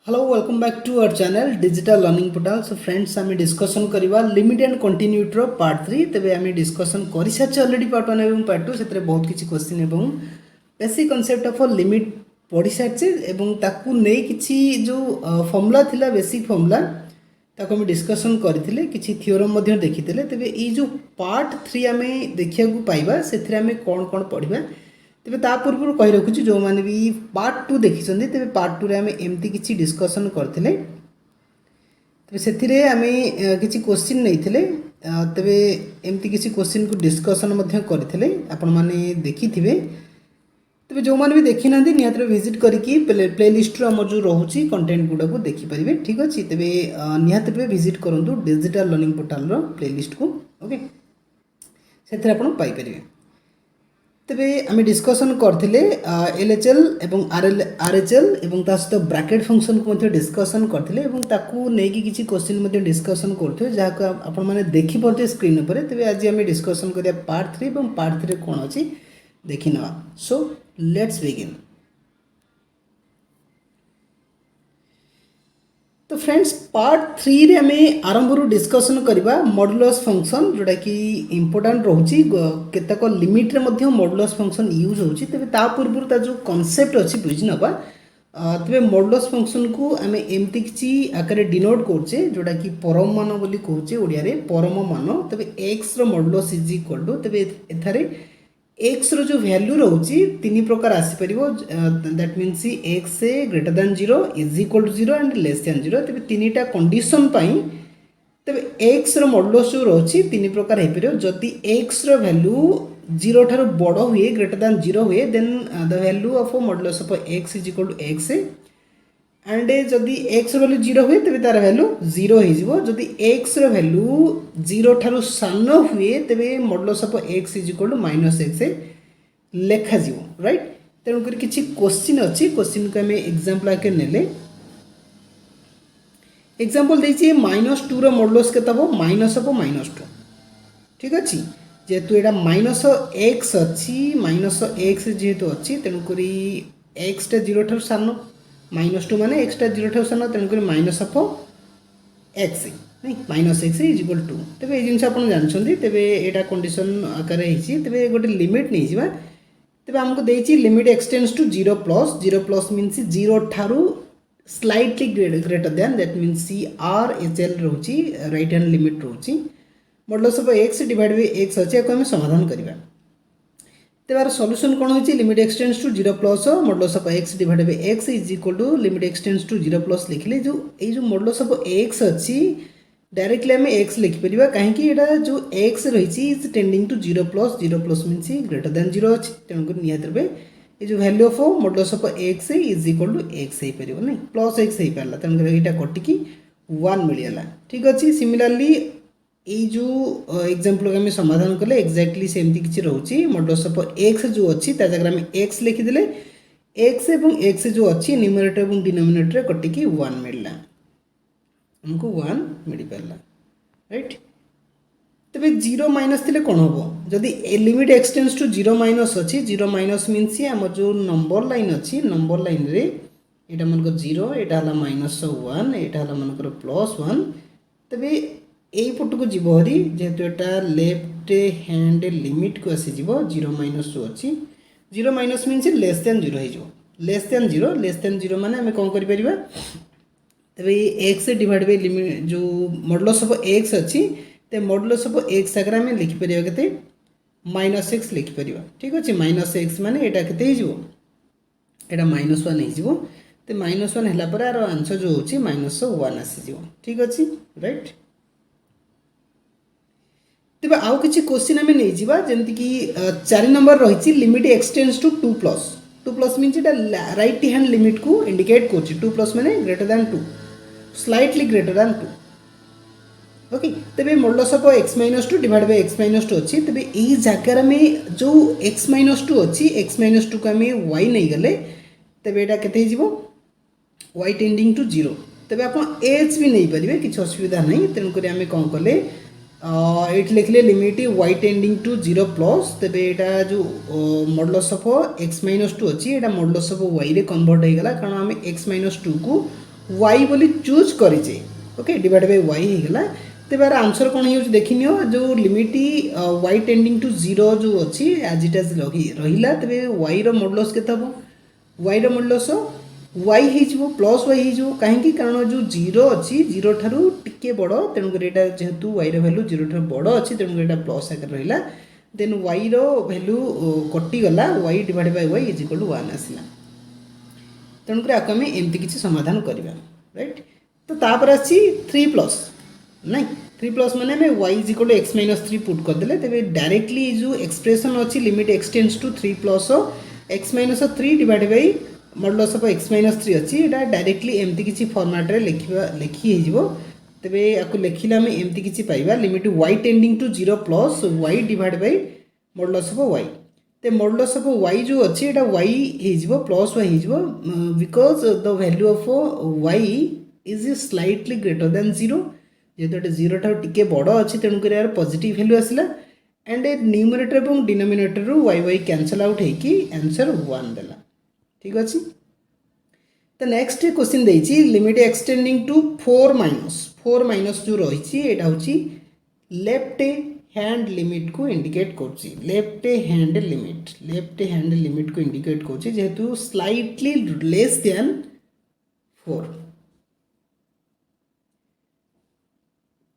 Hello welcome back to our channel digital learning portal. So friends आम discussion करवा limit and continuity part 3। तेज आम discussion कर सारी अलरेडी पार्ट 1 और पार्ट 2 से बहुत किसी क्वेश्चन और बेसिक कॉन्सेप्ट ऑफ लिमिट पढ़ी सारी नहीं किसी जो फॉर्मूला थिला बेसिक फॉर्मूला ताको आम डिस्कसन करथिले किसी थ्योरम देखी तेज ये जो पार्ट 3 आम देखा पाइबा से कौन कौन पढ़ा तेज ता पूर्व कही रखुच्छी जो मैंने भी पार्ट 2 देखी तेज पार्ट 2 आम एमती किसी डिस्कसन करते से किसी क्वेश्चन नहीं तेरे एमती किसी क्वेश्चन को डिस्कसन करते आपण मैंने देखी थे तेज जो मैंने भी देखी ना निहत विजिट करके प्लेलिस्ट आम जो रोचे कंटेंट गुड़ा को देखिपारे। ठीक अच्छे तेज निहत विजिट करूँ डिजिटल लर्निंग पोर्टल प्लेलिस्ट को ओके से पाइपर। तेरे आम डिस्कसन करते एलएचएल एवं आरएचएल एवं ता सहित ब्रैकेट फंक्शन को डिस्कसन करते नहीं किसी क्वेश्चन डिस्कसन करते जहाँ आपण मैंने देखिपे स्क्रीन पर। तेज आज आम डिस्कसन करिया पार्ट 3 और पार्ट 3 कौन अच्छी देखी ना। So let's begin. तो फ्रेंड्स पार्ट 3 रे आम आरंभ डिस्कसन करवा मॉडुलस फंक्शन जोटा कि इंपोर्टेंट रोची केतक लिमिट रे मॉडुलस फंक्शन यूज होची। तेबे ता पूर्व ता जो कांसेप्ट अछि बुझि नबा। तेबे मॉडुलस फंक्शन को आम एमती किछि आकार डिनोट करछे जोटा कि परम मान बोली कहूचे ओडिया रे परम मान। तेबे x रो मॉडुलस इज इक्वल टू तेबे एथारे x रो जो वैल्यू रोची तीन प्रकार आसी परिबो that means x greater than 0 is equal to 0 and less than 0। तेबे तीनटा कंडीशन पाई तेबे x रो मॉडुलस जो रोची तीन प्रकार हे परिबो। जदि x रो वैल्यू 0 ठारो बड़ हुए ग्रेटर दैन 0 हुए then the value of modulus of x is equal to x and जदि x वैल्यू 0 हुए तेबे तार वैल्यू 0 हो जिवो। जदि x रो वैल्यू 0 ठारो सान हुए तेबे modulus of x is equal to -x लेखा जिवो राइट। तेणुक किसी क्वेश्चन अच्छी क्वेश्चन को आम एग्जांपल आके नेले एग्जांपल देछि -2 रो मॉडुलस केते हबो -2। ठीक अच्छे जेहेतु यहाँ माइनस एक्स अच्छी -x जेहेतु अच्छी तेणुक एक्सटा 0 ठार सान -2 माने एक्सटा 0 ठार सान तेणुक माइनस ऑफ एक्स नहीं -x इज इक्वल टू। तेज ये जिन आप जानते तेरे यहाँ कंडीशन आकार तेरे गोटे लिमिट नहीं जावा। तेज आमको देती लिमिट एक्सटेंड्स टू 0 मीन्स 0 ठारू slightly greater than that means CRHL रोची राइट हैंड लिमिट रोची modulus of x divide by x अच्छे आम समाधान करवा। तेबार सॉल्यूशन कौन होची limit x tends to 0 plus modulus of x divide by x is equal to limit x tends to 0 plus लिखले जो मॉडुलस ऑफ x अच्छी डायरेक्टली आम x लिखिपर कहीं जो x रही is tending to 0 plus means greater than 0 अच्छी तेणुक निहत ये जो value of modulus of x is equal to x हो पार नहीं प्लस x हो पारा तेणुक यहाँ कटिकी 1 मिलगला। ठीक अच्छे सिमिलारली ये जो एग्जांपल आम समाधान कले एक्जाक्टली सेमती किसी रोचे मॉडुलस ऑफ x जो अच्छी जगह आम x लिखिदे x एवं x जो अच्छी न्यूमरेटर और डिनोमिनेटर कटिकी 1 मिलला हमको 1 मिल पारा राइट। तेरे 0 माइनस थे कौन हम जदि लिमिट एक्सटेंड्स टू 0 माइनस अच्छी 0 माइनस मीन्स आम जो नंबर लाइन अच्छी नंबर लाइन रे यहाँ मन 0 यहाँ -1 यहाँ मन +1 तेरे यही पट को जीव हरी जेहेतु यहाँ लेफ्ट हैंड लिमिट को आसीज 0 माइनस जो अच्छी 0 माइनस मीन्स लेस दैन 0 हो लेस दैन 0 माने आम कौन कर तेरे x डिवाइड बाय लिमिट जो मॉडुलस ऑफ x अच्छी तो मॉडुलस ऑफ x आगे आम लिखिपर के -x लिखिपर। ठीक अच्छे -x माने यहाँ के यहाँ -1 हो तो -1 है यार आंसर जो होची -1 आसीज। ठीक अच्छे राइट। तेज आउ किसी क्वेश्चन आम नहीं जावा जमती कि 4 नंबर रही limit x tends to 2+ means right hand limit को इंडिकेट कर 2+ माने greater than 2 slightly greater than 2 okay. तेरे modulus of x-2 divide by x-2 अच्छी तेरे यही जगार में जो x-2 अच्छी x-2 को आम y नहीं गले तेरे यहाँ के y टेंडिंग टू 0 तेरे आप h भी नहीं पारे किसी असुविधा नहीं तेणुक आम कौन कले ये लिखले limit y tending to 0 plus तेरे यहाँ जो मॉडुलस ऑफ x-2 अच्छी यहाँ मॉडुलस ऑफ y रे कन्वर्ट हो गला कारण आम x-2 को वाई बोली चूज करेचे ओके डिवाइड बाय वाई होगा तेज यार आंसर कौन हो देखनी जो limit y tending to zero जो अच्छी एज इट एज रहा तेज वाई रॉडुलस के वाई रॉडुलस वाई हो प्लस वाई हो कहीं कारण जो जीरो अच्छी जीरो ठारू टिके बड़ तेणुक जेहेतु वाई रैल्यू जीरो ठार बड़ अच्छी तेणुक यहाँ प्लस आकार रहा देन वाई रैल्यू कटिगला y divide by y is equal to 1 आसला तेणुक आम एमती किसी समाधान करवा राइट तो तापर आसी 3 प्लस नहीं 3 प्लस मैंने आम Y is equal to X minus 3 put करदे तेज डायरेक्टली जो एक्सप्रेशन अच्छी limit x tends to 3 plus X minus 3 divide by modulus of X minus 3 अच्छी यहाँ डायरेक्टली एमती किसी फॉर्मेट रे लिखी हो तेरे या लिखिले आम एमती किसी पाइबा limit y tending to zero plus y divide by modulus of y तो मॉडुलस ऑफ वाई जो अच्छी यहाँ वाई हो प्लस वाई हो because the value of y is slightly greater than zero जेहेतु ये जीरो ठार टिके बड़ अच्छी तेणुक यार पॉजिटिव वैल्यू आसला एंड न्यूमरेटर और denominator y y cancel out होगी आंसर 1 देला ठीक अच्छे तो नेक्स्ट क्वेश्चन देती लिमिट एक्सटेंडिंग टू 4 माइनस जो रही है हूँ लेफ्ट हैंड लिमिट को इंडिकेट कर लेफ्ट हैंड लिमिट को इंडिकेट कर जेहेतु स्लाइटली लेस देन 4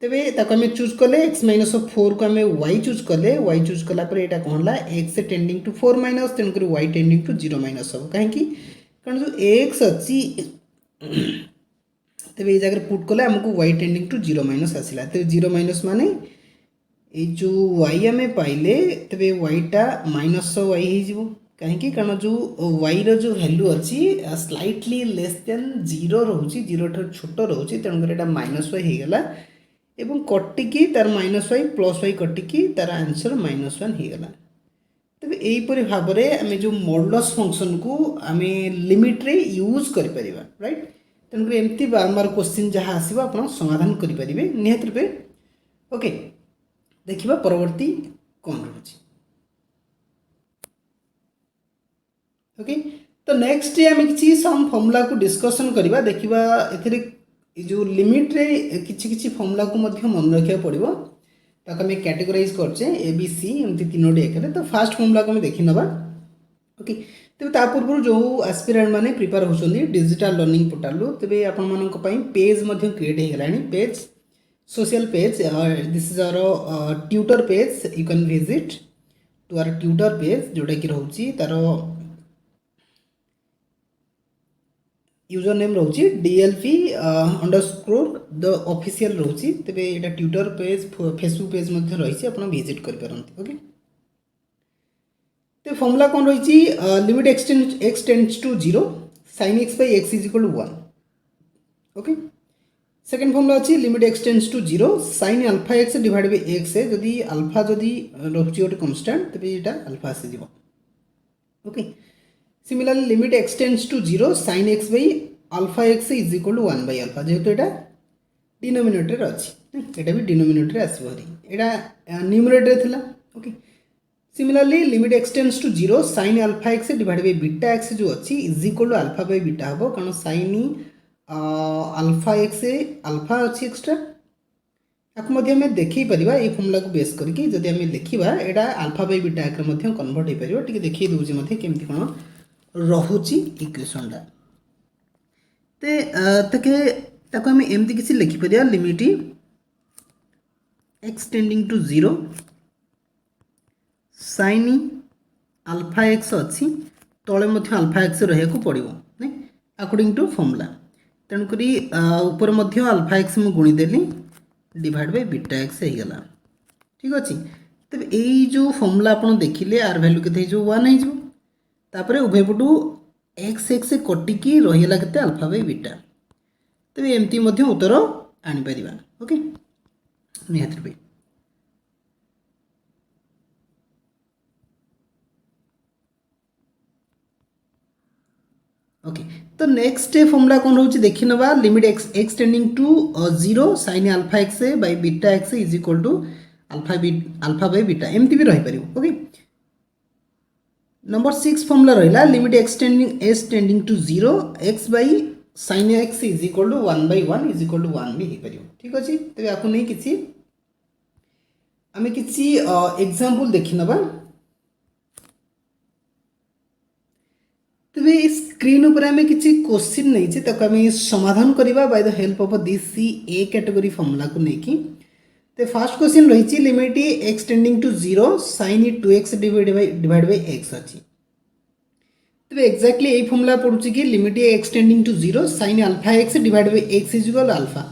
तेरे आम चूज कले एक्स माइनस 4 को आम वाई चूज कले वाई चूज कलापर यहाँ कौन है एक्स टेंडिंग टू 4 माइनस तेणुक वाई टेंडिंग टू 0 माइनस हम कहीं कारण जो एक्स अच्छी तेज ये जगह पुट कले आमको वाई टेंडिंग टू 0 माइनस आसला तेज 0 माइनस माने ये जो वाई आम पाइले तेरे वाईटा माइनस वाई हो कहीं कारण जो वाई रो वैल्यू अच्छी स्लाइटली लेस देन 0 रोचे 0 ठार छोट रोचे तेणुक यहाँ माइनस वाई होगला एवं कटिकी तार माइनस वाई प्लस वाई कटिकी तार आंसर -1 होगला तेज यहीपर भाव में आम जो मॉडुलस फंक्शन को आम लिमिट रे यूज कर राइट तेणुक एमती बारंबार क्वेश्चन जहाँ आसो आप समाधान करेंगे निहत रूपे ओके देखा परवर्ती कौन रोचे ओके तो नेक्स्ट आम किसी सम फॉर्मूला को डिस्कसन करवा देखा ए जो लिमिट रे किसी फॉर्मूला को मन रखा पड़ो ताको आम कैटेगोराइज करचे ए बी सी एमती तीनोटी एक तो फास्ट फॉर्मूला को आम देखी नवा ओके तेज ता पूर्व जो एस्पिरेंट मैंने प्रिपेयर होती डिजिटल लर्निंग पोर्टाल तेज आपण पेज क्रिएट होगा page social page this is our tutor page you can visit to our tutor page जोटा कि रोचे तार यूजर नेम रोचे DLP अंडरस्कोर द ऑफिशियल रोचे तेज यहाँ ट्यूटर पेज फेसबुक पेज रही आप विजिट करें ओके तो फॉर्मूला कौन रही limit x tends to 0 sin x by x is equal to 1 okay second formula अच्छी limit x tends to 0 sin alpha x divide by x है जदि alpha जदि रोचे गोटे कन्स्टांट तेज यहाँ अल्फा आसीज okay similarly limit x tends to 0 sin x by अल्फा x is equal to 1 by alpha जेहेतु यहाँ डिनोमिनेटर अच्छी यहाँ भी डिनोमिनेटर आसोरी यहाँ न्यूमरेटर थिला okay similarly limit x tends to 0 sin alpha x divide by beta x जो अच्छी is equal to alpha by beta हम कारण sin अल्फा x अल्फा अच्छी एक्सट्रा आपको देखी पार ये फॉर्मूला को बेस करके जब आम लिखा यहाँ अल्फा बाय बीटा आकर कन्वर्ट हो पार टी देखिए दूसरे केमती कौन रोची इक्वेशनटा तो आम एमती किसी लिखिपर limit x tending to 0 sin alpha x अच्छी तले अल्फा एक्स रहा पड़ो नहीं अकॉर्डिंग टू फॉर्मूला तेणुक ऊपर अल्फा एक्स मुझे गुणीदेली डिवाइड बाय बीटा एक्स होगला ठीक अच्छे तेज यही जो फॉर्मूला आप देखिले आर वैल्यू के 1 होपर उभय पटू एक्स एक्स कटिकी रहीगला के अल्फा बाय बीटा तेज एमती उत्तर आनीपर ओके निहत रूपे ओके तो नेक्स्ट फॉर्मूला कौन रोचे देखी नवा limit x tending to 0 sin alpha X by beta X is equal to alpha by beta एमती भी रही ओके नंबर 6 फॉर्मूला रहा limit x tending to 0 X by sin x is equal to 1/1 is equal to 1 भी हो पार। ठीक अच्छे तेज आपको नहीं किसी आम किसी एग्जांपल देखी नवा। तेरे स्क्रीन उपर आम किसी क्वेश्चन नहीं समाधान करवा by the help of this C A category formula को लेकिन। तो फर्स्ट क्वेश्चन रही limit x tending to 0 sin 2x divide by x अच्छी। तो एक्जाक्टली यही फॉर्मूला पड़ुची कि limit x tending to 0 sin alpha x divide by x is equal alpha.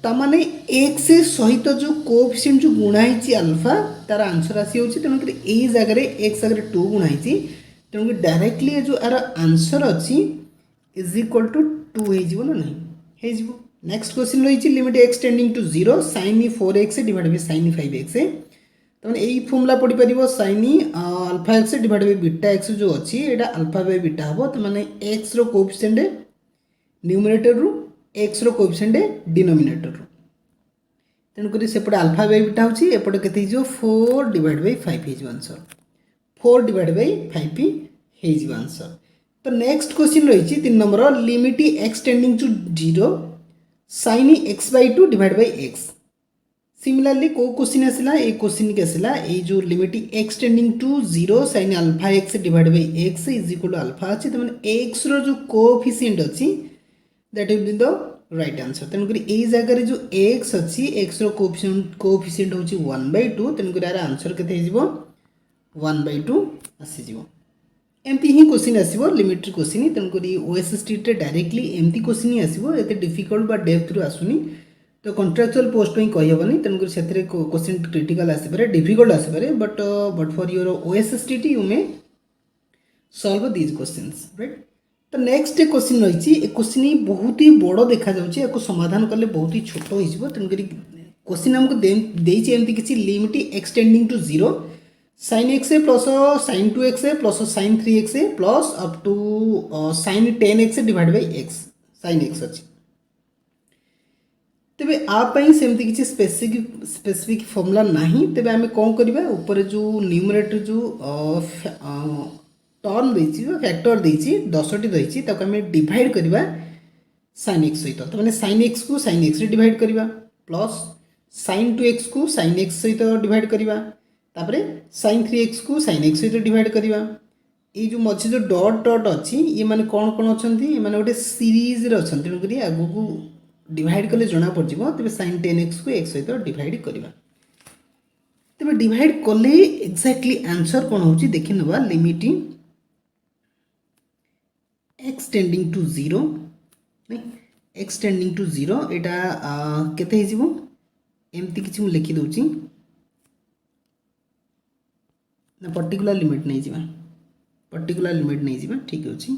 तामाने एक्स सहित जो कोएफिशिएंट जो गुणाई अल्फा तार आंसर आसी होची। तेणुक यही जगह एक्स जगह 2 गुणाई तेणुक डायरेक्टली जो यार आंसर अच्छी इज इक्वल टू 2 हो नहीं हो। नेक्स्ट क्वेश्चन रही limit x tending to 0 sin 4x divide by sin 5x। तमें यही फॉर्मूला पढ़ी पार sin alpha x divide by beta X जो अच्छी यहाँ अल्फा बाय बीटा हम। तो मैंने एक्स कोएफिशिएंट न्यूमरेटर रु एक्स कोएफिशिएंट डिनोमिनेटर रु तेणुक सेपटे अल्फा बाय बीटा होची एपटे केते हो 4 डिवाइड बाय 5 हो आंसर 4 डिवाइड बाय 5 हो आंसर। तो नेक्स्ट क्वेश्चन रही 3 number limit x tending to 0 sin x/2 divide by x। Similarly को क्वेश्चन आसला ये क्वेश्चन के आसला ये जो limit x tending to 0 sin alpha x divide by x is equal to alpha अच्छी। तो मैंने एक्स रो जो कोएफिशिएंट अच्छी that will be the right answer. तेणुक यही जगह जो एक्स अच्छी एक्स रो कोएफिशिएंट होची 1/2 तेणुक यार आंसर केते हो 1/2 आसीज। एमती ही क्वेश्चन आसो लिमिट क्वेश्चन तेणुक ओएसएसटी डायरेक्टली एमती क्वेश्चन ही आसो एत डिफिकल्ट बा डेप्थ रु आसुनी। तो कॉन्ट्राक्चुअल पोस्ट में कहीहबनी तेणुक से क्वेश्चन क्रिटिकल आसपे डिफिकल्ट आसपे but for your OSST you may solve these questions right. तो नेक्स्ट क्वेश्चन रही क्वेश्चन बहुत ही बड़ देखा जाऊँगी समाधान कले बहुत ही छोट हो तेणुक क्वेश्चन आमको देती किसी limit x tending to 0 sin x plus sin 2x plus sin 3x plus up to sin 10x divide by x sin x अच्छी। तेबे आपाई सेमती किसी स्पेसिफिक फॉर्मूला नहीं। तेबे आमे कौन करबा ऊपर जो न्यूमरेटर जो टर्म देछि फैक्टर देछि 10 टी रही ताको आमे डिवाइड करबा sin x सहित। तो माने sin x को sin x रे डिवाइड करबा प्लस sin 2x को sin x सहित डिवाइड करबा तापरे sin 3x को sin x सहित डिवाइड करबा। ये जो मझे जो डॉट डॉट अच्छी ये माने कौन कौन अच्छा ये माने गोटे सीरीज रे अच्छा तेणुक आगू को डिवाइड कले जना पड़ जाए। तेज sin 10x को x सहित डिवाइड करवा तेज डिवाइड कले एक्जाक्टली आंसर कौन हो देखि नवा limit x tending to 0 X tending to 0 यहाँ केते हो एमती किसी मुझे लिखि दूची ना पर्टिकुलर लिमिट नहीं जावा पर्टिकुलर लिमिट नहीं जावा ठीक अच्छे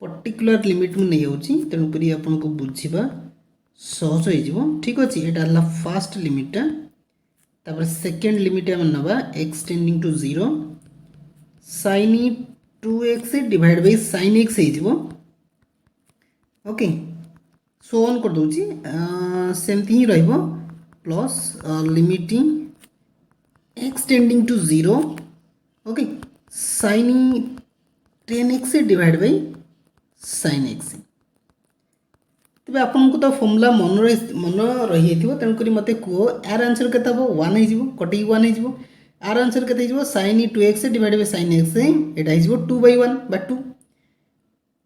पर्टिकुलर लिमिट नहीं जाऊँगी तेणुक आपन को बुझा सहज हो ठीक अच्छे। यहाँ फास्ट लिमिटा तापर सेकेंड लिमिट आम नवा X tending to 0 sin 2x divide by sin x हो ओके सो ऑन कर दूची सेमती ही रहिबो plus limit x tending to 0 okay sin 10x divide by sin x। तेज आपन को तो फॉर्मूला मन रही तेणुक मत कह यार आंसर के 1 हो कटि 1 हो आर आंसर के sin 2x divide by sin x यहाँ 2/1 बा 2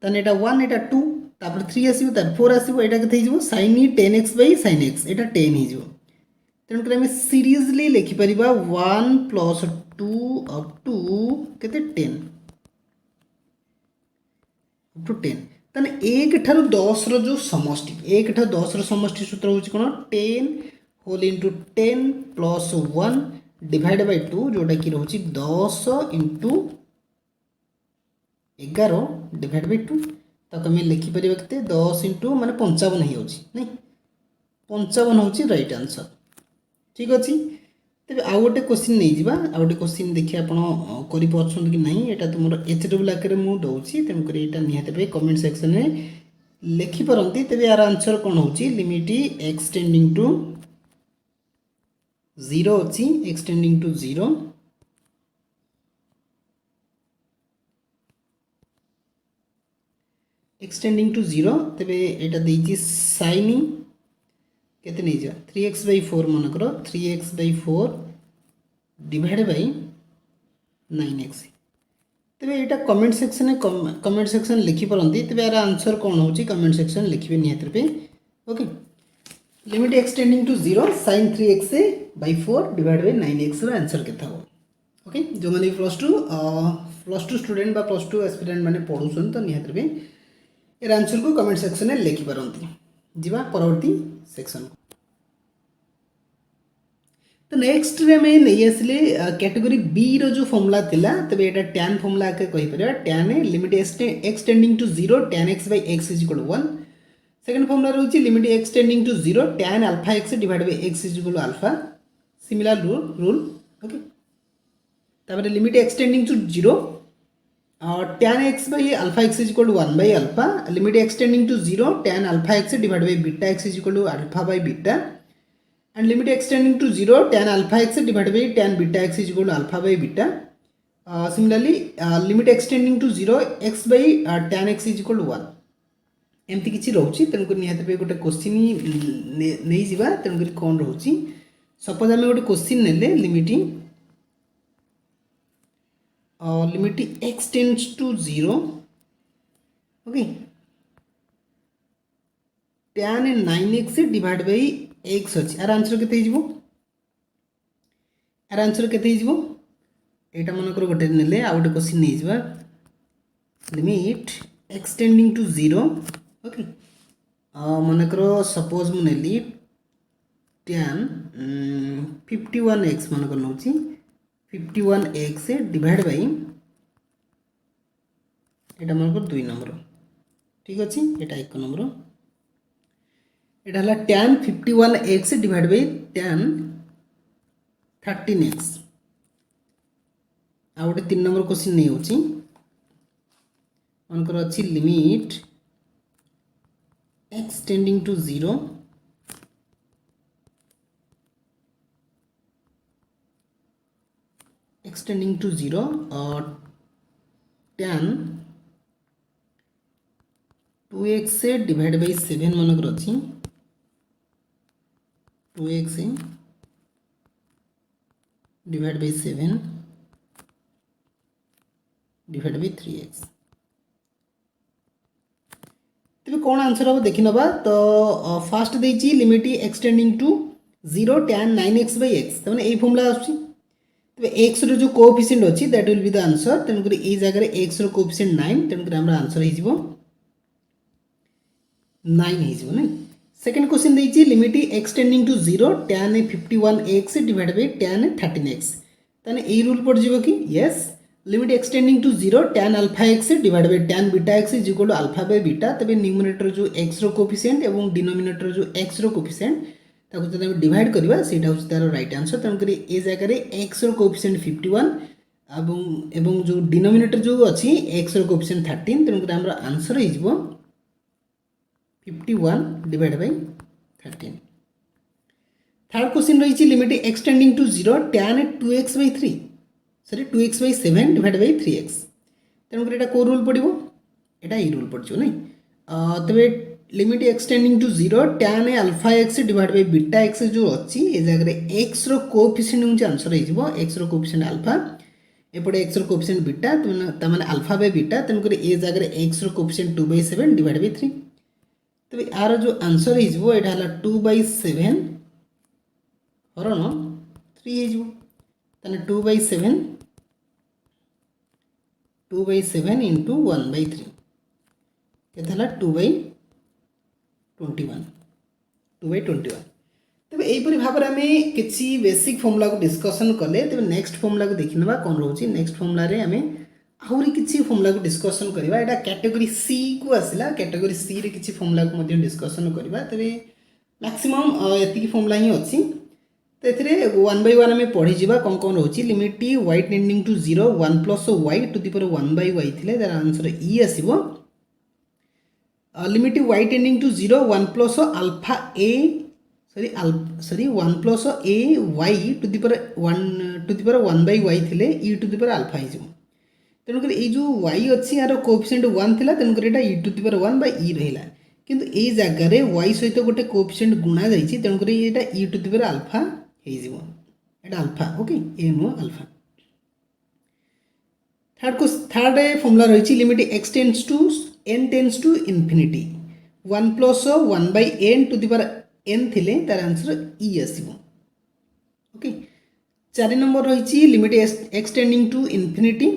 ताने एटा 1 एटा 2 तापर 3 आसीबो तार 4 आसीबो एटा केते हिजबो sin 10x बाय sin x एटा 10 हिजबो। तेणुक आम सीरीजली लिखिपर 1 प्लस 2 अप टू केते 10 अप टू 10 ताने 1 ठारू 10 रो जो समष्टि 1 ठारू 10 रो समष्टि सूत्र होची कोन 10 whole into 10 plus 1 divide by 2 जोटा कि रोची 10 इंटू 11 डिवाइड बाय 2 ताको आम लिखिपर के 10 इंटू माने 55 नहीं 55 हूँ राइट आंसर ठीक अच्छे। तेज आउ गोटे क्वेश्चन नहीं जावा आउ गोटे क्वेश्चन देखिए आप कि नहीं यहाँ तुम एच डब्ल्यू आकार मुझे दूसरी तेणुक यहाँ निहती कमेंट सेक्शन में लिखिपारती। तेज यार आंसर कौन हो लिमिट एक्स टेंडिंग टू 0 अच्छी X tending to 0 x tending to 0 तेरे एटा देइछि sin केते नै जा 3x/4 मनकर 3x/4 divide by 9x तेरे एटा कमेंट सेक्शन लिखि परंती तेरे यार आंसर कोन होची कमेंट सेक्शन लिखिबे नियत पे okay limit extending to 0 sin 3x/4 divide by 9x रो आंसर केता हो ओके जो माने प्लस 2 स्टूडेंट बा प्लस 2 एस्पिरेंट माने पढुछन तो नियत पे यार आंसर को कमेंट सेक्शन में लिखि परंती जिबा परवर्ती सेक्शन तो नेक्स्ट रे में नहीं आसले कैटेगरी बी रो जो फॉर्मूला थिला तबे एटा tan फॉर्मूला के कहि परिया tan limit extending to 0 tan x/x = 1 second formula रहउची limit extending to 0 tan alpha x divide by x = alpha similar rule okay तबे limit extending to 0 tan x/alpha x = 1/alpha limit extending to 0 tan alpha x divide by beta x = alpha/beta and limit extending to 0 tan alpha x divided by tan beta x is equal to alpha by beta. Similarly, limit extending to 0 x by tan x is equal to 1. एमती किसी रोची तेणुक निहाती पे गोटे question नहीं जिबा तेणुक कौन रोची suppose आम गोटे क्वेश्चन नेले limit x tends to 0 okay tan 9x divide by x अछि यार आंसर केते हिजबो यार आंसर केते हिजबो एटा मन कर गोटे नेले आ गोटे क्वेश्चन नै जिबा लिमिट एक्सटेंडिंग टू 0 ओके मन कर सपोज मु नेली tan 51x मन कर नउची 51x डिवाइड बाय एटा मन कर 2 नंबर ठीक अछि एटा 1 नंबर एटा हला tan 51x divide by tan 13x आ गोटे 3 नंबर क्वेश्चन नै होची मनकर अछि limit extending to 0 x tending to 0 tan 2x divide by 7 मनकर अछि 2x divide by 7 divide by 3x तबे कौन आंसर हम देखि नबा तो फास्ट देछि limit extending to 0 tan 9x/x तने ए फॉर्मूला आछि तबे x रो जो कोएफिशिएंट अछि that will be the answer तने करी ए जगह रे x रो कोएफिशिएंट 9 तने करी हमरा आंसर हि जिवो 9 हि जिवो नै सेकंड क्वेश्चन देछि limit extending to 0 tan 51x divide by tan 13x तने ए रूल पड़ जिवो कि यस limit extending to 0 tan alpha x divide by tan beta x is equal to alpha by beta तबे न्यूमरेटर जो x रो कोएफिशिएंट एवं डिनोमिनेटर जो x रो कोएफिशिएंट ताको जदि हम डिवाइड करबा सेटा होछ तार राइट आंसर तन करी ए जगह रे x रो कोएफिशिएंट 51 एवं जो डिनोमिनेटर जो अछि x रो कोएफिशिएंट 13 तन करी हमरा आंसर हि जिवो 51 डिवाइड बाय 13 थर्ड क्वेश्चन रही limit extending to 0 tan 2x/3 sorry 2x/7 divide by 3x तेणु कर एटा को रूल पड़िबो एटा ई रूल पड़छो नै तबे limit extending to 0 tan alpha x divide by beta x जो अछि ए जगह रे x रो कोएफिशिएंट हुन्छ आंसर हि जिवो x रो कोएफिशिएंट अल्फा एपटे x रो कोएफिशिएंट बीटा त माने अल्फा बाय बीटा तेणु कर ए जगह रे x रो कोएफिशिएंट 2/7 डिवाइड बाय 3 तबे यार जो आंसर हि जिवो एटा हला 2/7 हरण 3 हि जिवो तने 2/7 into 1/3 केते हला 2/21 तबे एई परि भाबरे हमें किछि बेसिक फॉर्मूला को डिस्कशन कले तबे नेक्स्ट फॉर्मूला को देखिनबा कोन रहउची नेक्स्ट फॉर्मूला रे हमें आहुरी किछि फॉर्मूला को डिस्कशन करबा एटा कैटेगरी सी को आसिला कैटेगरी सी रे किछि फॉर्मूला को मध्ये डिस्कशन करबा तबे मैक्सिमम एति फॉर्मूला ही अछि तो एथिरे 1 by 1 में पढ़ी जिबा कोन कोन रहउची limit y tending to 0 1 plus y to the power 1 by y थिले तार आंसर ई आसीबो limit y tending to 0 1 plus alpha a sorry 1 plus a y to the power 1 by y थिले e to the power alpha हिजो तेणुक ये जो y अच्छी यार कोएफिशिएंट 1 थिला तेणुक एटा e to the power 1 by e रहिला किंतु ए जगह y सहित गोटे कोएफिशिएंट गुणा जाइछि तेणुक एटा e to the power alpha हे जिवो एटा अल्फा ओके ए नो अल्फा थर्ड फॉर्मूला रही limit x tends to n tends to infinity 1 plus 1 by n to the power n थिले तार आंसर e आसीबो ओके 4 नंबर रही limit x tending to infinity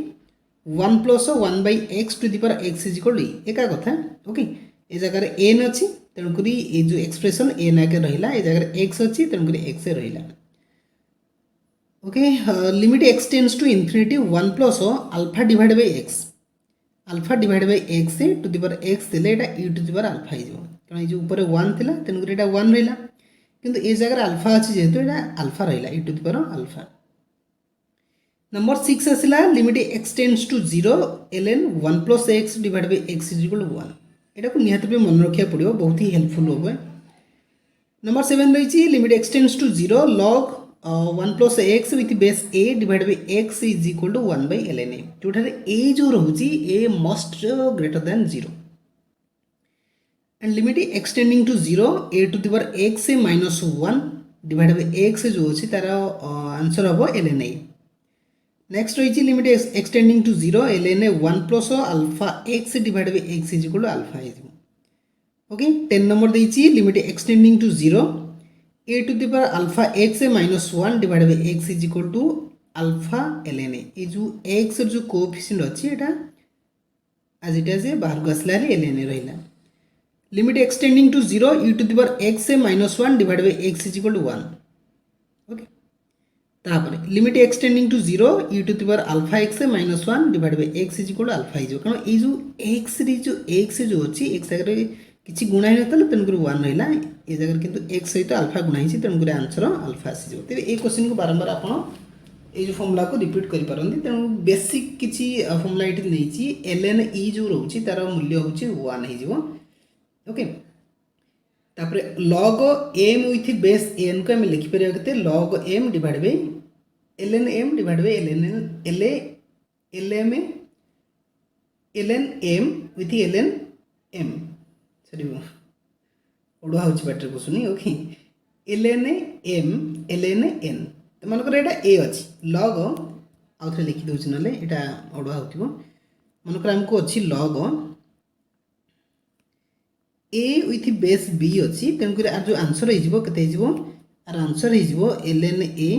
1 plus 1 by x to the power x is equal to कथा okay ए जगह n अच्छी तेणुक ये जो expression n आगे रहा ए जगह x अच्छी तेणुक x रहा okay limit x tends to infinity 1 plus alpha divide by x to the power x थिले एटा e to the power alpha हो कारण ये जो ऊपर 1 थिला तेणुक एटा 1 रहा किंतु ए जगह अल्फा अच्छी जेहेतु एटा अल्फा रहा e to the power alpha number 6 आसला limit x tends to 0 ln 1 plus x divide by x is equal 1 एटा को निहात पे मन रखिया पड़ियो बहुत ही हेल्पफुल होबे नंबर 7 रही limit x tends to 0 log 1 plus x with base a divide by x is equal to 1 by ln a जोठारे a जो रहउची a must greater than 0 and limit x tending to 0 a to the power x minus 1 divide by x जो अछि तार answer हबो ln a next रही limit extending to 0 ln 1 plus alpha x divide by x is equal to alpha okay 10 number देछि limit extending to 0 a to the power alpha x minus 1 divide by x is equal to alpha ln a ये जो x जो coefficient अछि एटा आज it is बाहर को आसला ln a रहिला limit extending to 0 e to the power x minus 1 divide by x is equal to 1 okay तापर limit extending to 0 e to the power alpha x minus 1 divide by x is equal to alpha हो कारण ये जो x रे जो x जो अछि x जगह किछि गुणा हे नतले तेनकर 1 रहिला ए जगह किंतु x सहित अल्फा गुणा हिछि तेनकर आंसर अल्फा आसी जो तेबे ए क्वेश्चन को बारंबार आपण ए जो फॉर्मूला को रिपीट करि पारंती तेनु बेसिक किछि फॉर्मूला इट नैछि ln e जो रहउछि तार मूल्य होछि 1 हे जिवो ओके तापर log m with base n को हम लिखि परिया कते log m divide by ln m divide by ln m with ln m sorry ओडा होछि बैटर को सुनी okay ln m ln n त मनकर एटा a अछि log आउथरे लिखि दोछि नले एटा ओडा होतिबो मनकर हमको अछि log a with base b अच्छी तेणुक जो आंसर हो आर आंसर हो ln a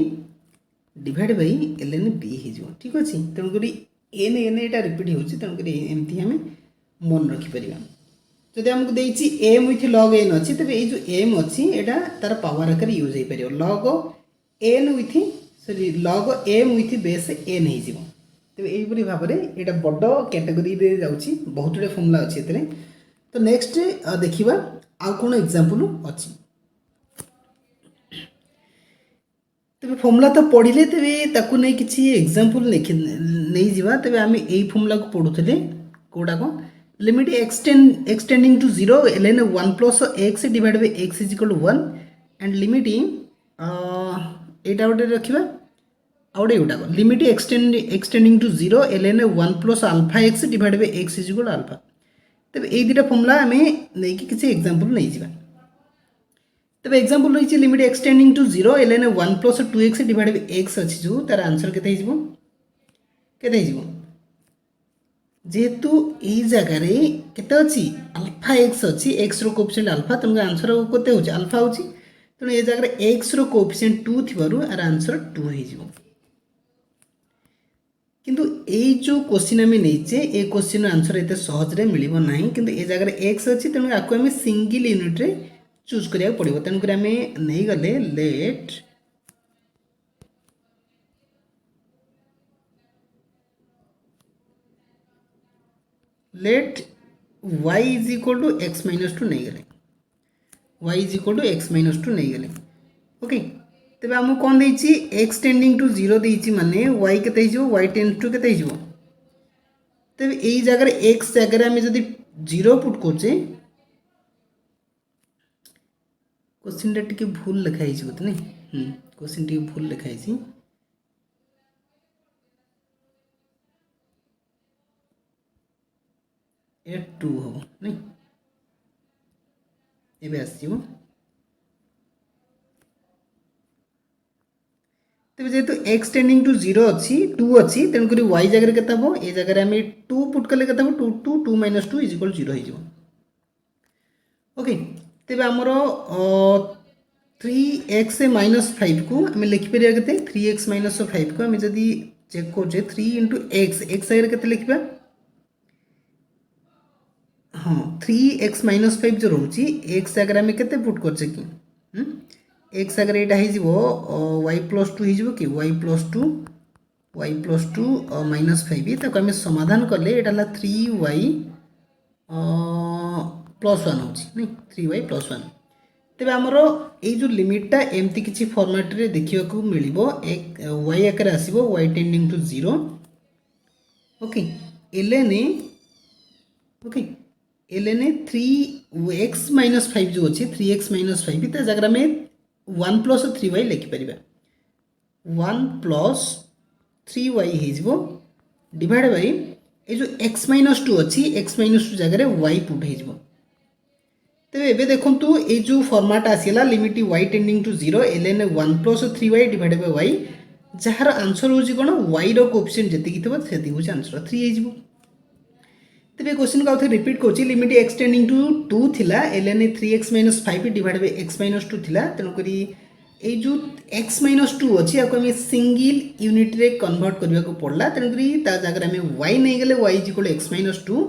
divide by ln b हो ठीक अच्छे तेणुक n n एटा रिपीट होची तेणुक एमती आम मन रखिपर जदि आमको देछि m विथ log n अच्छी तेज ये जो m अच्छी एटा तार पावर आकार यूज हो पार log n with sorry log m with base n हो तेज यहीपरी भाव में यहाँ बड़ कैटेगोरी जाऊँगी बहुत गुड़े फॉर्मूला अच्छी ए तो नेक्स्ट देखिबा आ कोन एग्जांपल अछि तबे फॉर्मूला तो पढ़िले तबे ताकू नै किछि एग्जांपल नै जिबा तबे आमे एई फॉर्मूला को पढुथले कोडा को limit extending to 0 ln 1 plus x divide by x is equal to 1 and limit एटा उडे रखिबा आउडे उडा को limit extending to 0 ln 1 plus alpha x divide by x is equal to alpha तबे ए दुटा फॉर्मूला आमे नै कि किछि एग्जांपल नै जिबा तबे एग्जांपल रही limit extending to 0 ln 1 plus 2x divide by x अछि जो तार आंसर केते हिजबो जेहेतु ए जगह रे केते अछि अल्फा x अछि x रो कोएफिशिएंट अल्फा तमके आंसर केते होछि अल्फा होछि तने ए जगह रे x रो कोएफिशिएंट 2 थिबारु आर आंसर 2 हिजबो किंतु ए जो क्वेश्चन आम नहींचे ए क्वेश्चन आंसर एत सहज मिल ना कि ए जगह एक्स अच्छी तेणु आपको आम सिंगल यूनिट रे चूज करा पड़ो तेणुक आम नहीं गले let y is equal to x minus 2 नहीं गले y is equal to x minus 2 नहीं गले ओके तेबे आम कौन देछि x टेंडिंग टू 0 देछि माने y केते हिजो y टेंड टू केते हिजो तेबे एई जगह x जगह आम जदि 0 पुट कोचे क्वेश्चन टा टिके भूल लिखा हिजो त नै क्वेश्चन टिके भूल लिखा हिजि ए 2 हम नहीं एबे आसीबो तेज जेहेतु एक्स टेंडिंग टू 0 अच्छी 2 अच्छी तेणुक y जगह के ये जगह आम 2 पुट कले के 2 2 2 माइनस 2 इज इक्वल 0 हो ओके तेज आमर 3x माइनस 5 को आम लिखिपर के 3x माइनस 5 को आम जदि चेक करोचे 3 इंटू एक्स एक्स आगे के लिखा हाँ 3x माइनस 5 जो रोचे एक्स आगे आम के पुट करचे कि एक्स आगे यहाँ हो वाई प्लस 2 हो कि वाई प्लस टू माइनस 5 ताको आम समाधान कले यहाँ 3y प्लस 1 हो 3y प्लस 1 तेज आमर यो लिमिटा एमती किसी फॉर्मेट रे देखा मिल वाई आकार आसो y tending to 0 okay ln okay ln 3x minus 5 जो अच्छे 3x माइनस 5 तो जगह में 1 प्लस 3y लिखिपर 1 प्लस 3y हो डिवाइड बाई ये जो x माइनस 2 अच्छी x माइनस 2 जगह y पुट हो तेरे एबे देखंतु ये जो फॉर्मेट आसीला limit y tending to 0 ln 1 plus 3y divide by y जार आंसर होची कोन y रो कोएफिशिएंट जति थबो सेति होची आंसर 3 हो तेरे क्वेश्चन को आउथे रिपीट करछि लिमिट x टेंडिंग टू 2 थिला ln 3x minus 5 divide by x minus 2 थिला तेनु करी ए जो x माइनस 2 अछि आको हम सिंगल यूनिट रे कन्वर्ट करबा को पड़ला तेनु करी ता जगह में y नै गेले y इक्वल x माइनस 2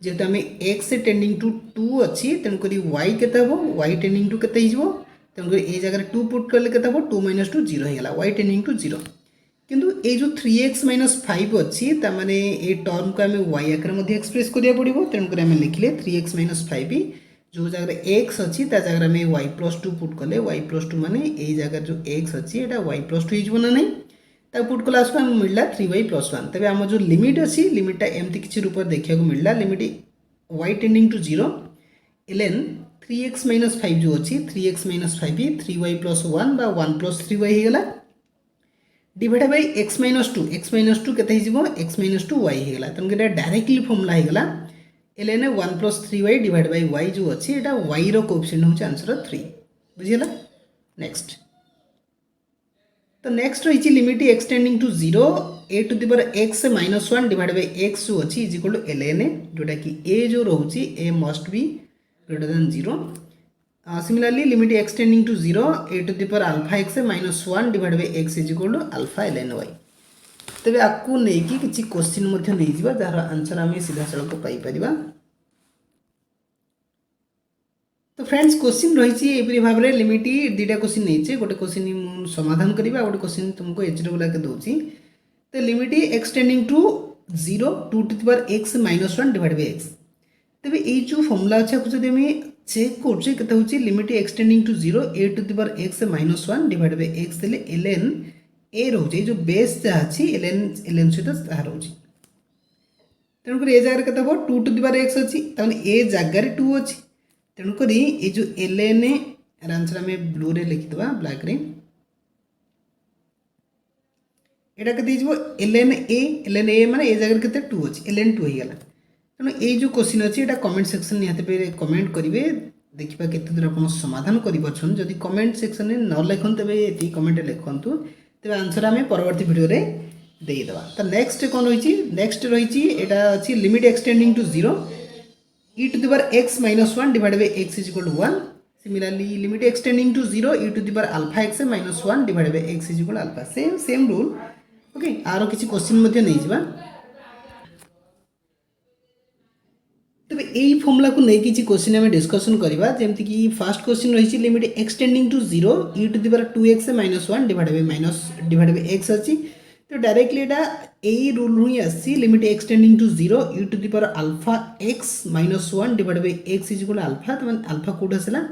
जेहेतु आम एक्स टेंडिंग टू 2 अच्छी तेणुक y केते हम y टेंडिंग टू केते हो तेणुक ये जगह 2 पुट कले केते हम 2 माइनस 2 0 होगा y टेंडिंग टू 0 किंतु ये जो 3x माइनस 5 अच्छी ताने ये टर्म को आम y आकार एक्सप्रेस करिया पड़ो तेणुक आम लिखले 3x माइनस 5 जो जगह x अच्छी जगह आम y प्लस 2 पुट कले y प्लस 2 माने ये जगह जो x अच्छी यहाँ y प्लस 2 हो ना नहीं पुट कला आम मिलला 3y प्लस 1 तेज आम जो लिमिट अच्छी लिमिटा एमती किसी रूप देखा मिलला limit y tending to 0 ln 3x minus 5 जो अच्छी 3x माइनस 5 3y प्लस 1 बा 1 प्लस 3y होगा डिवाइड बाय x माइनस 2 केते x माइनस 2 y होगा तेणुक डायरेक्टली फॉर्मूला होगा ln 1 plus 3y divide by y जो अच्छी यहाँ y रो कोएफिशिएंट होची आंसर 3 बुझिला नेक्स्ट तो नेक्स्ट रही limit x tending to 0 a to the power x minus 1 divide by x जो अच्छी इज इक्वल टू ln जोटा कि a जो रोची a must be greater than 0 similarly limit x tending to 0 a to the power alpha x minus 1 divide by x is equal to alpha ln y तेबे आपको नेकी किछि question मध्ये नै जिबा जार आंसर आमे सीधा सड़क पाई परिबा तो फ्रेंड्स क्वेश्चन रही एपरी भाव में लिमिट दुटा क्वेश्चन नहीं गोटे क्वेश्चन समाधान करवा गोटे क्वेश्चन तुमको एचडी बोला के दूसरी तो limit x tending to 0 2 to the power x minus 1 divide by x तेबे ये जो फॉर्मूला अच्छे जब आम चेक कर limit x tending to 0 a to the power x minus 1 divide by x देले ln a रोचे जो बेस जहाँ अच्छी ln सहित जहाँ रोचे तेणुक ए जगह के 2 टू द पावर x अच्छी ए जगार 2 अच्छी तेणुक ये जो ln आंसर आम ब्लू रे लिखिदबा ब्लैक रे एटा के ln a माने ए जगह के 2 अच्छी ln 2 होगा तेणु ये जो क्वेश्चन अच्छी यहाँ कमेंट सेक्शन निहाती पे कमेंट करेंगे देखा केते दूर आप समाधान करें जदि कमेंट सेक्शन में न लिखन तेज ये कमेंट लिखु तेज आंसर आम परवर्ती भिडियो देदेबा तो नेक्स्ट कौन रही नेक्स्ट रही यहाँ अच्छी limit x tending to 0 e to the power x minus 1 divide by x is equal to 1 similarly limit x tending to 0 e to the power alpha x minus 1 divide by x is equal to alpha same rule okay आरो किसी question मध्ये नहीं जिबा तबे एई formula को नहीं किसी question में डिस्कशन करबा जेमति कि फर्स्ट क्वेश्चन रही limit x tending to 0 e to the power 2x minus 1 divide by x अच्छी तो डायरेक्टली एटा ए रूल ही आसी limit x tending to 0 e to the power alpha x minus 1 divide by x is equal alpha तो alpha कोड आसला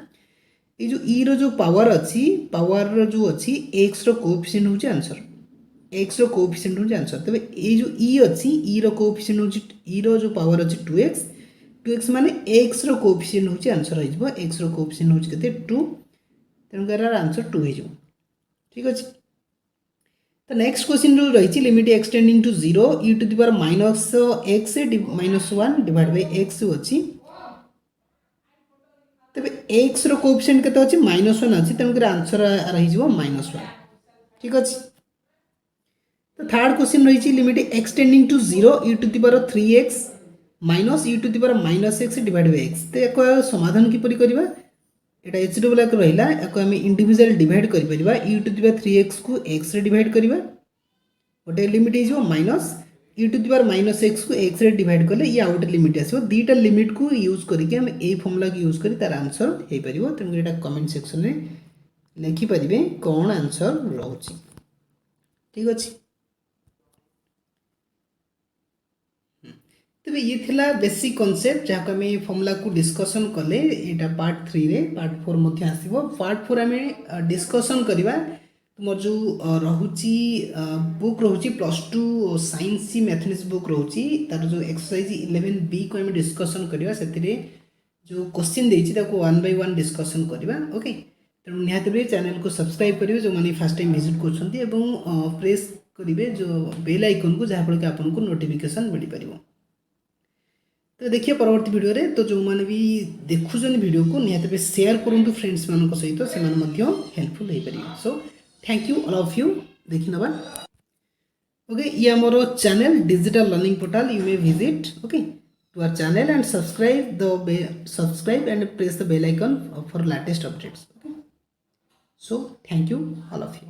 ये जो e रो जो पावर अच्छी पावर रो जो अच्छी x रो कोएफिशिएंट होची आंसर x रो कोएफिशिएंट होची आंसर तबे ये जो e अच्छी e रो कोएफिशिएंट होची e रो जो पावर अच्छी 2x माने x रो कोएफिशिएंट होची आंसर हो जिवो x रो कोएफिशिएंट होची कते 2 तेनु करार आंसर 2 हो जिवो ठीक अछि तो नेक्स्ट क्वेश्चन जो रही limit extending to 0 e to the power minus x minus 1 divide by x अच्छी तेज एक्स कोएफिशिएंट केते अछि -1 अछि तेणुक आंसर रही -1 ठीक अच्छे। तो थर्ड क्वेश्चन रही limit extending to 0 e to the power 3x minus e to the power minus x divide by x तो एक समाधान किपरि करबा एटा एच डबल आक रहिला याको आम इंडिविजुअल डिवाइड कर परिबा e to the power 3x को x रे डिवाइड करबा गोटे लिमिट हो minus e to the power minus x को x रे डिवाइड कले ये आउट लिमिट आसो दीटा लिमिट को यूज करके हम ए फॉर्मूला को यूज करी तार आंसर हे परिबो तेनु एटा कमेंट सेक्शन रे लिखि परिबे कोन आंसर रहउची ठीक अछि। तेज ये थिला बेसिक कॉन्सेप्ट जहाँ आम फॉर्मूला को डिस्कसन कले यहाँ पार्ट 3 रे पार्ट 4 मध्य आसीबो पार्ट 4 आम डिस्कसन करवा तुम जो रोची बुक रोची +2 साइंस मैथमेटिक्स बुक रोची तार जो एक्सरसाइज 11B को आम डिस्कसन करवा से जो क्वेश्चन देती ताको 1 by 1 डिस्कसन करवा ओके। तेणु निहाती चैनल को सब्सक्राइब करेंगे जो मैंने फर्स्ट टाइम विजिट कर प्रेस करेंगे जो बेल आइकन को जहाँफल कि आपको नोटिफिकेशन मिल पार। तो देखिए परवर्ती वीडियो रे तो जो मैंने भी देखुन वीडियो को निहाती शेयर करूँ फ्रेंड्स मान सहित से हेल्पफुल हो पारे। So thank you all of you देखी नवा ओके। ये आमर channel digital learning portal you may visit okay to our channel and subscribe and press the bell icon for latest updates okay. So thank you all of you.